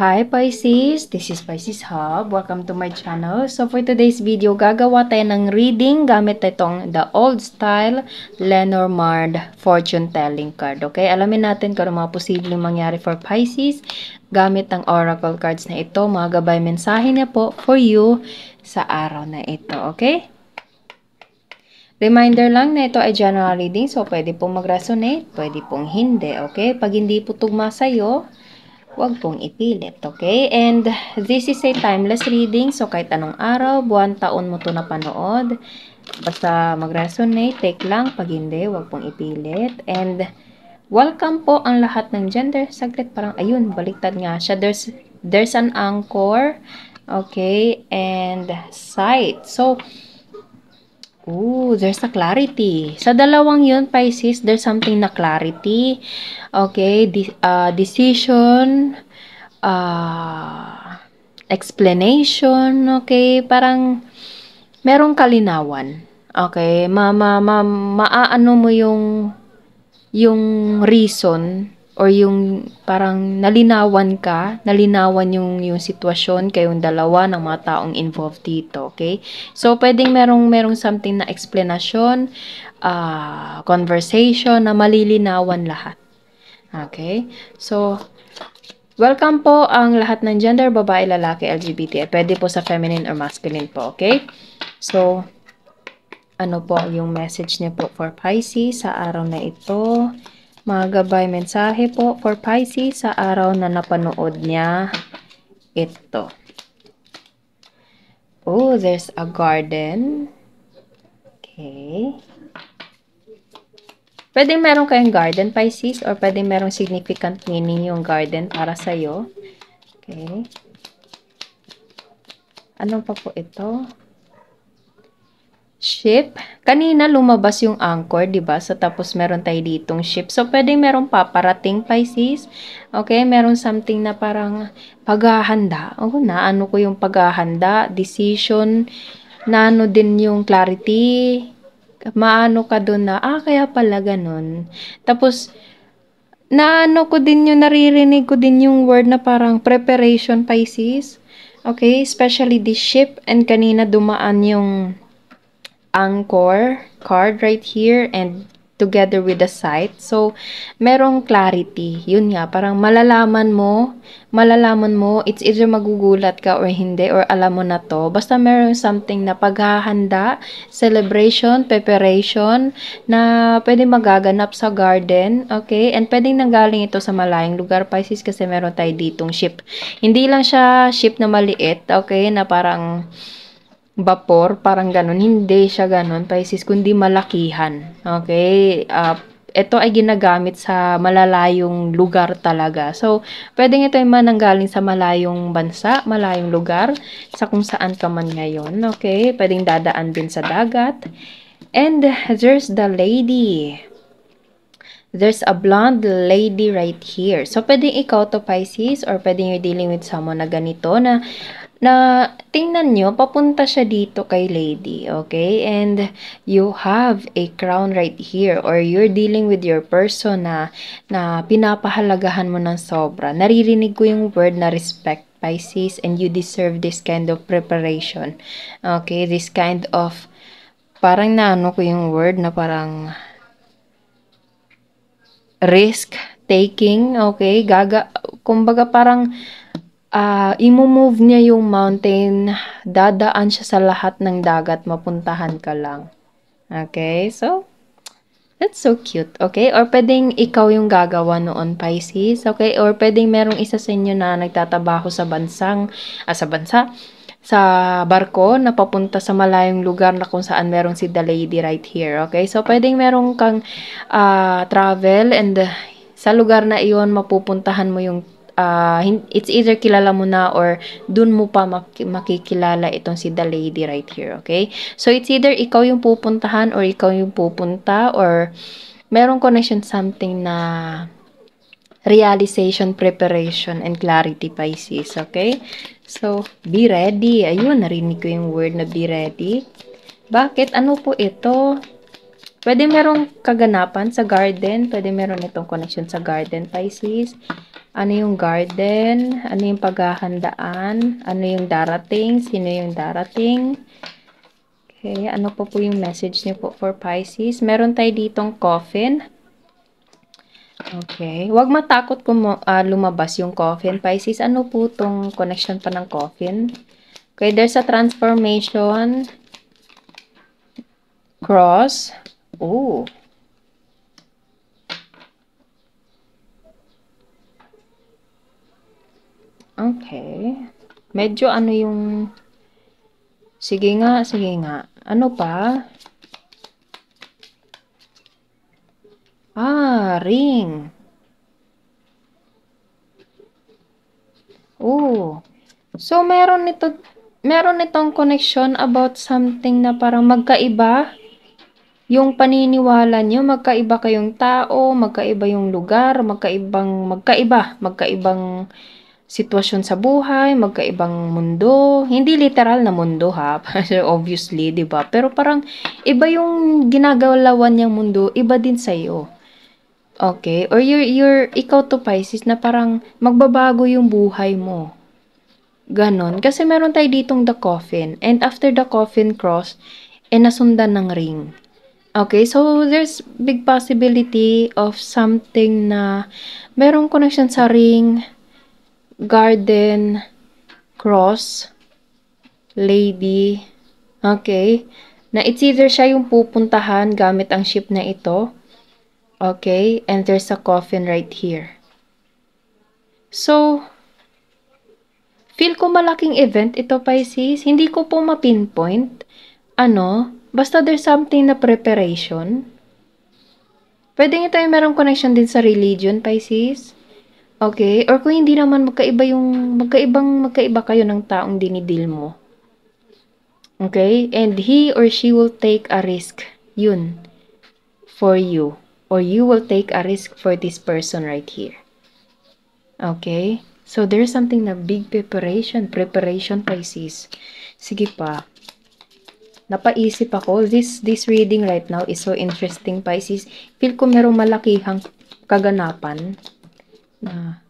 Hi Pisces, this is Pisces Hub. Welcome to my channel. So for today's video, gagawa tayo ng reading gamit itong The Old Style Lenormand Fortune Telling Card. Okay, alamin natin kung ano mga posibleng mangyari for Pisces gamit ang oracle cards na ito. Mga gabay mensahe niya po for you sa araw na ito. Okay? Reminder lang na ito ay general reading, so pwede pong mag-resonate, pwede pong hindi. Okay? Pag hindi po tugma sa'yo, huwag pong ipilit, okay? And this is a timeless reading, so kahit anong araw, buwan, taon mo to napanood, basta mag-resonate, take lang. Pag hindi, huwag pong ipilit. And welcome po ang lahat ng gender. Saglit, parang, ayun, baliktad nga siya. There's an anchor, okay? And sight. So, there's a clarity. Sa dalawang yun, Pisces, there's something na clarity. Okay, decision, explanation, okay, parang merong kalinawan. Okay, maaano mo yung reason or yung parang nalinawan yung sitwasyon kayong dalawa ng mga taong involved dito, okay? So, pwedeng merong something na explanation, conversation na malilinawan lahat. Okay? So, welcome po ang lahat ng gender, babae, lalaki, LGBT. Pwede po sa feminine or masculine po, okay? So, ano po yung message niyo po for Pisces sa araw na ito? Mga gabay mensahe po for Pisces sa araw na napanood niya ito. There's a garden. Okay. Pwedeng meron kayong garden, Pisces, or pwedeng merong significant meaning yung garden para sa'yo. Okay. Ano pa po ito? Ship. Kanina lumabas yung anchor, 'di ba? So tapos meron tayo ditong ship. So pwedeng merong paparating, Pisces. Okay, meron something na parang paghahanda. Naano ko yung paghahanda, decision, naano din yung clarity. Maano ka doon na, kaya pala ganun. Tapos naano ko din yung naririnig ko din yung word na parang preparation, Pisces. Okay, especially this ship, and kanina dumaan yung anchor card right here and together with the sight. So, merong clarity. Yun nga, parang malalaman mo, it's either magugulat ka or hindi, or alam mo na to. Basta meron something na paghahanda, celebration, preparation, na pwede magaganap sa garden, okay? And pwedeng nanggaling ito sa malayong lugar, Pisces, kasi meron tayo ditong ship. Hindi lang siya ship na maliit, okay, na parang vapor, parang ganun. Hindi siya ganun, Pisces, kundi malakihan. Okay? Ito ay ginagamit sa malalayong lugar talaga. So, pwedeng ito ay mananggaling sa malayong bansa, malayong lugar, sa kung saan ka man ngayon. Okay? Pwedeng dadaan din sa dagat. And there's the lady. There's a blonde lady right here. So, pwedeng ikaw to, Pisces, or pwedeng you're dealing with someone na ganito na tingnan nyo, papunta siya dito kay lady, okay? And you have a crown right here, or you're dealing with your person na pinapahalagahan mo ng sobra. Naririnig ko yung word na respect, Pisces, and you deserve this kind of preparation. Okay? This kind of, parang naano ko yung word na parang risk taking, okay? Kumbaga parang i-move niya yung mountain, dadaan siya sa lahat ng dagat, mapuntahan ka lang. Okay, so, that's so cute, okay? Or pwedeng ikaw yung gagawa noon, Pisces, okay? Or pwedeng merong isa sa inyo na nagtatabaho sa sa barko na papunta sa malayong lugar na kung saan merong si the lady right here, okay? So, pwedeng merong kang travel, and sa lugar na iyon, mapupuntahan mo yung it's either kilala mo na or dun mo pa makikilala itong si the lady right here, okay? So, it's either ikaw yung pupuntahan or ikaw yung pupunta, or merong connection, something na realization, preparation, and clarity, Pisces, okay? So, be ready. Ayun, narinig ko yung word na be ready. Bakit? Ano po ito? Pwede merong kaganapan sa garden. Pwede meron itong connection sa garden, Pisces. Ano yung garden? Ano yung paghahandaan? Ano yung darating? Sino yung darating? Okay, ano po yung message niyo po for Pisces? Meron tayo ditong coffin. Okay, wag matakot kung lumabas yung coffin, Pisces. Ano po tong connection pa ng coffin? Okay, there's a transformation. Cross. Oh. Okay. Medyo ano yung... Sige nga, sige nga. Ano pa? Ring. Oh. So, meron itong connection about something na parang magkaiba. Yung paniniwala nyo, magkaiba kayong tao, magkaiba yung lugar, magkaibang sitwasyon sa buhay, magkaibang mundo. Hindi literal na mundo ha, obviously, 'di ba? Pero parang iba yung ginagalawan niyang mundo, iba din sa iyo. Okay? Or ikaw to Pisces na parang magbabago yung buhay mo. Ganon. Kasi meron tayo ditong the coffin. And after the coffin cross, nasundan ng ring. Okay, so there's big possibility of something na merong connection sa ring, garden, cross, lady, okay, na it's either siya yung pupuntahan gamit ang ship na ito, okay, and there's a coffin right here. So, feel ko malaking event ito, Pisces. Hindi ko po ma-pinpoint. Basta there's something na preparation. Pwede ito yung merong connection din sa religion, Pisces. Okay? Or kung hindi naman magkaiba kayo ng taong dinidil mo. Okay? And he or she will take a risk. Yun. For you. Or you will take a risk for this person right here. Okay? So, there's something na big preparation. Preparation, Pisces. Sige pa. Napaisip ako. This reading right now is so interesting, Pisces. Feel ko merong malakihang kaganapan.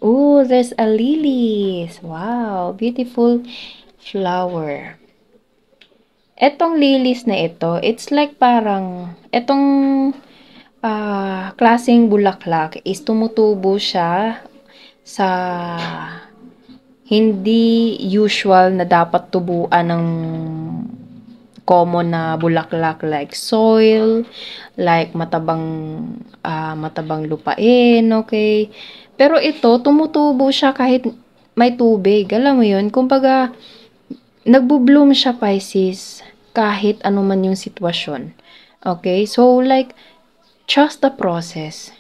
Oh, there's a lilies. Wow, beautiful flower. Etong lilies na ito, it's like parang, etong klaseng bulaklak is tumutubo siya sa hindi usual na dapat tubuan ng common na bulaklak like soil, like matabang lupain, okay? Pero ito, tumutubo siya kahit may tubig. Alam mo yun? Kumbaga, nagbo-bloom siya, Pisces, kahit ano man yung sitwasyon. Okay? So, like, trust the process.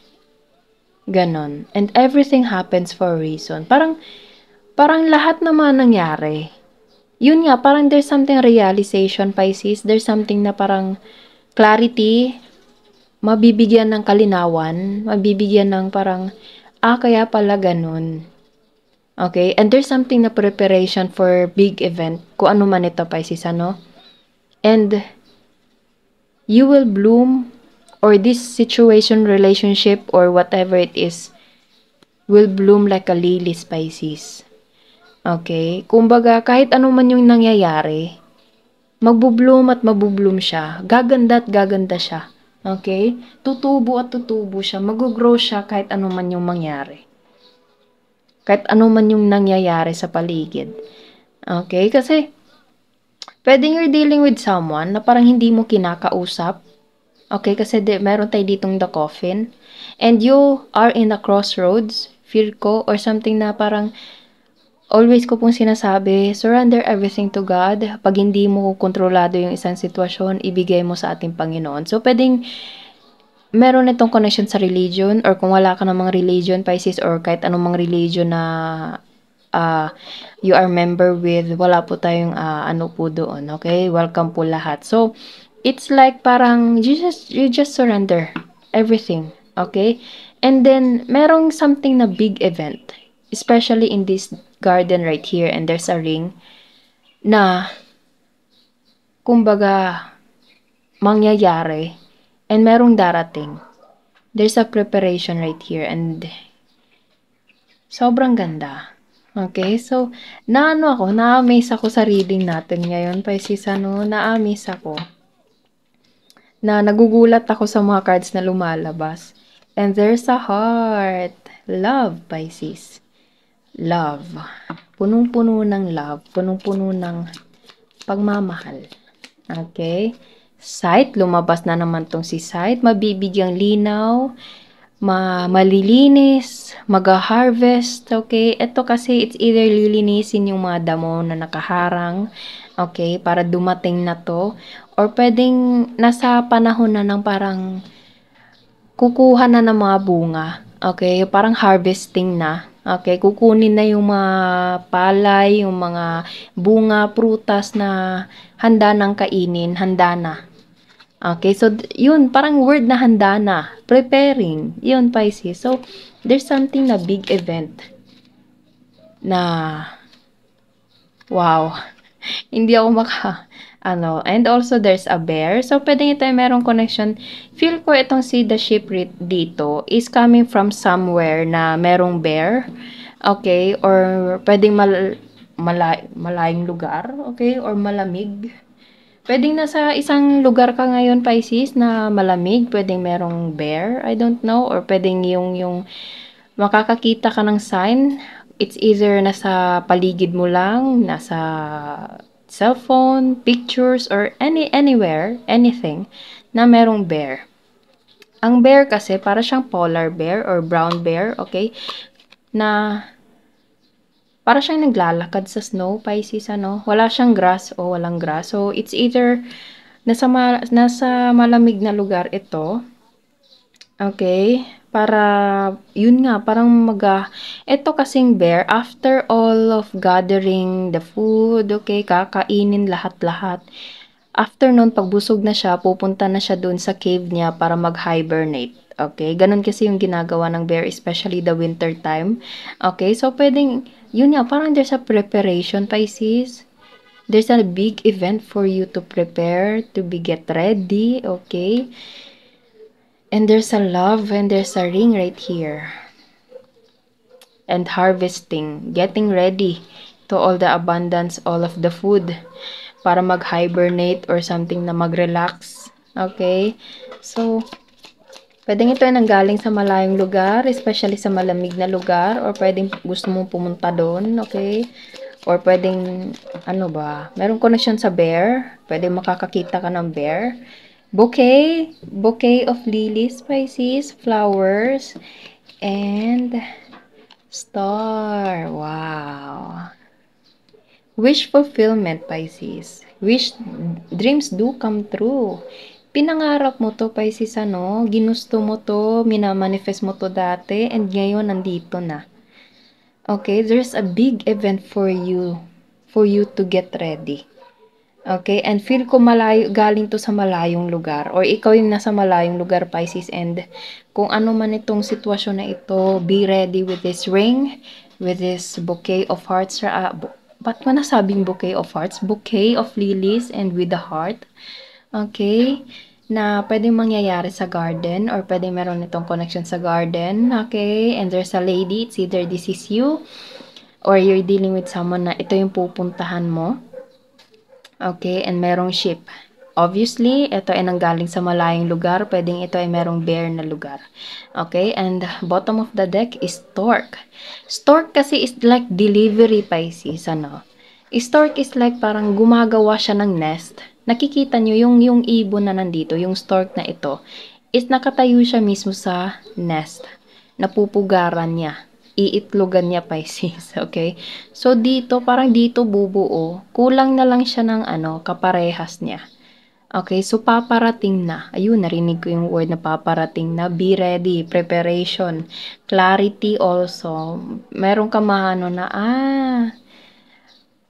Ganon. And everything happens for a reason. Parang lahat naman nangyari. Yun nga, parang there's something realization, Pisces. There's something na parang clarity, mabibigyan ng kalinawan, mabibigyan ng parang, kaya pala ganun. Okay? And there's something na preparation for big event, kung ano man ito, Pisces, ano? And you will bloom, or this situation, relationship, or whatever it is, will bloom like a lily, Pisces. Okay? Kumbaga, kahit ano man yung nangyayari, magbubloom at mabubloom siya. Gaganda at gaganda siya. Okay? Tutubo at tutubo siya. Mag-grow siya kahit ano man yung mangyari. Kahit ano man yung nangyayari sa paligid. Okay? Kasi, pwedeng you're dealing with someone na parang hindi mo kinakausap. Okay? Kasi meron tayo ditong the coffin. And you are in a crossroads, feel ko, or something na parang always ko pong sinasabi, surrender everything to God. Pag hindi mo kontrolado yung isang sitwasyon, ibigay mo sa ating Panginoon. So, pwedeng meron itong connection sa religion, or kung wala ka namang religion, Pisces, or kahit anumang religion na you are member with, wala po tayong ano po doon, okay? Welcome po lahat. So, it's like parang you just surrender everything, okay? And then, merong something na big event, especially in this garden right here, and there's a ring na kumbaga mangyayari and merong darating. There's a preparation right here, and Sobrang ganda. Okay, so na-amaze ako sa reading natin ngayon, Pisces, na-amaze ako. Na nagugulat ako sa mga cards na lumalabas. And there's a heart. Love, Pisces. Love. Punong-puno ng love. Punong-puno ng pagmamahal. Okay? Sight, lumabas na naman tong si Sight. Mabibigyang linaw. Malilinis. Mag-harvest. Okay? Ito kasi it's either lilinisin yung mga damo na nakaharang. Okay? Para dumating na to. Or pwedeng nasa panahon na ng parang kukuha na ng mga bunga. Okay? Parang harvesting na. Okay? Kukunin na yung mga palay, yung mga bunga, prutas na handa ng kainin, handa na. Okay? So, yun, parang word na handa na. Preparing. Yun, Pisces. So, there's something na big event na wow. Hindi ako and also there's a bear. So, pwedeng ito ay merong connection. Feel ko itong si the ship dito is coming from somewhere na merong bear. Okay? Or pwedeng malayong lugar. Okay? Or malamig. Pwedeng nasa isang lugar ka ngayon, Pisces, na malamig. Pwedeng merong bear. I don't know. Or pwedeng yung makakakita ka ng sign. It's either nasa paligid mo lang, nasa cellphone, pictures, or anywhere, anything, na merong bear. Ang bear kasi, para siyang polar bear or brown bear, okay? Na, para siyang naglalakad sa snow, Pisces, Wala siyang grass o walang grass. So, it's either nasa malamig na lugar ito, okay? Para, yun nga, parang ito kasing bear, after all of gathering the food, okay, kakainin lahat-lahat. After nun, pagbusog na siya, pupunta na siya dun sa cave niya para mag-hibernate. Okay, ganun kasi yung ginagawa ng bear, especially the winter time. Okay, so pwedeng, yun nga, parang there's a preparation, Pisces. There's a big event for you to prepare, to get ready, okay? And there's a love and there's a ring right here. And harvesting, getting ready to all the abundance, all of the food para mag-hibernate or something na mag-relax. Okay? So, pwedeng ito ay nanggaling sa malayong lugar, especially sa malamig na lugar, or pwedeng gusto mong pumunta doon, okay? Or pwedeng, merong connection sa bear, pwedeng makakakita ka ng bear. Bouquet of lilies, Pisces, flowers, and star. Wow. Wish fulfillment, Pisces. Dreams do come true. Pinangarap mo to, Pisces, ginusto mo to, minamanifest mo to dati, and ngayon nandito na. Okay, there's a big event for you to get ready. Okay, and feel ko galing to sa malayong lugar, or ikaw yung nasa malayong lugar, Pisces, and kung ano man itong sitwasyon na ito, be ready with this ring, with this bouquet of hearts. Ba't mo nasabing bouquet of hearts? Bouquet of lilies and with the heart. Okay, na pwedeng mangyayari sa garden, or pwedeng meron itong connection sa garden. Okay, and there's a lady, it's either this is you, or you're dealing with someone na ito yung pupuntahan mo. Okay, and merong ship. Obviously, ito ay nanggaling sa malayong lugar. Pwedeng ito ay merong bear na lugar. Okay, and bottom of the deck is stork. Stork kasi is like delivery, Pisces, Stork is like parang gumagawa siya ng nest. Nakikita nyo yung ibon na nandito, yung stork na ito, is nakatayo siya mismo sa nest. Napupugaran niya. Iitlogan niya, Pisces, okay? So, parang dito bubuo. Kulang na lang siya ng kaparehas niya. Okay, so paparating na. Ayun, narinig ko yung word na paparating na. Be ready, preparation, clarity also. Meron ka na,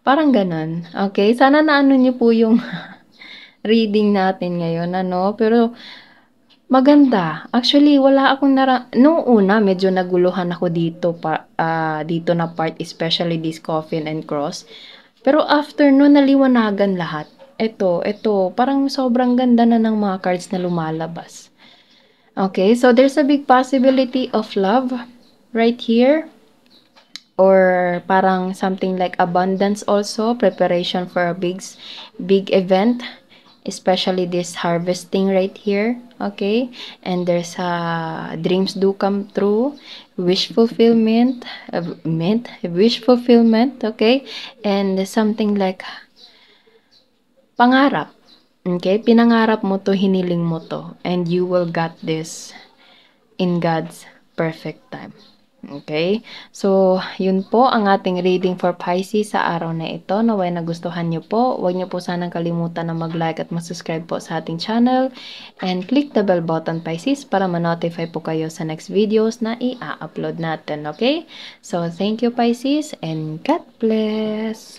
parang ganun. Okay, sana niyo po yung reading natin ngayon, Pero, maganda. Actually, wala akong noong una, medyo naguluhan ako dito dito na part, especially this coffin and cross. Pero after no, naliwanagan lahat. Ito, parang sobrang ganda na ng mga cards na lumalabas. Okay, so there's a big possibility of love right here. or parang something like abundance also, preparation for a big event, especially this harvesting right here, okay? And there's dreams do come true, wish fulfillment, wish fulfillment, okay? And something like pangarap, okay? Pinangarap mo to, hiniling mo to, and you will got this in God's perfect time. Okay? So, yun po ang ating reading for Pisces sa araw na ito. Naway nagustuhan nyo po. Huwag nyo po sanang kalimutan na mag-like at mag-subscribe po sa ating channel. And click the bell button, Pisces, para ma-notify po kayo sa next videos na i-upload natin. Okay? So, thank you, Pisces, and God bless!